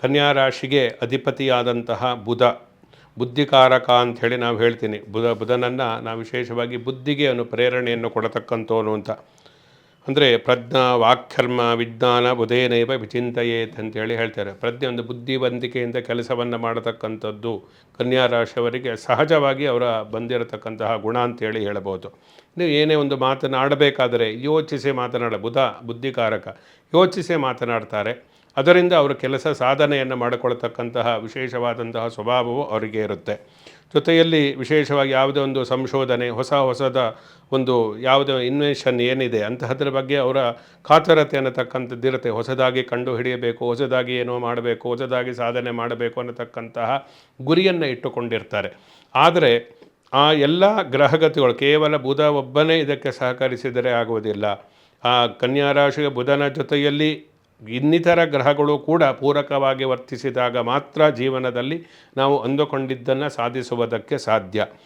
ಕನ್ಯಾ ರಾಶಿಗೆ ಅಧಿಪತಿಯಾದಂತಹ ಬುಧ ಬುದ್ಧಿಕಾರಕ ಅಂಥೇಳಿ ನಾವು ಹೇಳ್ತೀನಿ. ಬುಧನನ್ನು ನಾವು ವಿಶೇಷವಾಗಿ ಬುದ್ಧಿಗೆ ಪ್ರೇರಣೆಯನ್ನು ಕೊಡತಕ್ಕಂಥವನು ಅಂತ. ಅಂದರೆ ಪ್ರಜ್ಞಾ ವಾಕ್ಕರ್ಮ ವಿಜ್ಞಾನ ಬುಧೇನೈವ ವಿಚಿಂತಯೇತ್ ಅಂತೇಳಿ ಹೇಳ್ತಾರೆ. ಪ್ರಜ್ಞೆ ಒಂದು ಬುದ್ಧಿವಂತಿಕೆಯಿಂದ ಕೆಲಸವನ್ನು ಮಾಡತಕ್ಕಂಥದ್ದು ಕನ್ಯಾ ರಾಶಿಯವರಿಗೆ ಸಹಜವಾಗಿ ಅವರ ಬಂದಿರತಕ್ಕಂತಹ ಗುಣ ಅಂತೇಳಿ ಹೇಳಬಹುದು. ನೀವು ಏನೇ ಒಂದು ಮಾತನಾಡಬೇಕಾದರೆ ಯೋಚಿಸಿ ಬುಧ ಬುದ್ಧಿಕಾರಕ ಯೋಚಿಸಿ ಮಾತನಾಡ್ತಾರೆ. ಅದರಿಂದ ಅವರು ಕೆಲಸ ಸಾಧನೆಯನ್ನು ಮಾಡಿಕೊಳ್ತಕ್ಕಂತಹ ವಿಶೇಷವಾದಂತಹ ಸ್ವಭಾವವು ಅವರಿಗೆ ಇರುತ್ತೆ. ಜೊತೆಯಲ್ಲಿ ವಿಶೇಷವಾಗಿ ಯಾವುದೇ ಒಂದು ಸಂಶೋಧನೆ ಹೊಸದ ಒಂದು ಯಾವುದೇ ಇನ್ವೆನ್ಷನ್ ಏನಿದೆ ಅಂತಹದ್ರ ಬಗ್ಗೆ ಅವರ ಕಾತರತೆ ಅನ್ನತಕ್ಕಂಥದ್ದು ಇರುತ್ತೆ. ಹೊಸದಾಗಿ ಕಂಡು ಹಿಡಿಯಬೇಕು, ಹೊಸದಾಗಿ ಏನೋ ಮಾಡಬೇಕು, ಹೊಸದಾಗಿ ಸಾಧನೆ ಮಾಡಬೇಕು ಅನ್ನತಕ್ಕಂತಹ ಗುರಿಯನ್ನು ಇಟ್ಟುಕೊಂಡಿರ್ತಾರೆ. ಆದರೆ ಆ ಎಲ್ಲ ಗ್ರಹಗತಿಗಳು ಕೇವಲ ಬುಧ ಒಬ್ಬನೇ ಇದಕ್ಕೆ ಸಹಕರಿಸಿದರೆ ಆಗುವುದಿಲ್ಲ. ಆ ಕನ್ಯಾ ರಾಶಿಯ ಬುಧನ ಜೊತೆಯಲ್ಲಿ ಇನ್ನಿತರ ಗ್ರಹಗಳು ಕೂಡ ಪೂರಕವಾಗಿ ವರ್ತಿಸಿದಾಗ ಮಾತ್ರ ಜೀವನದಲ್ಲಿ ನಾವು ಅಂದುಕೊಂಡಿದ್ದನ್ನು ಸಾಧಿಸುವುದಕ್ಕೆ ಸಾಧ್ಯ.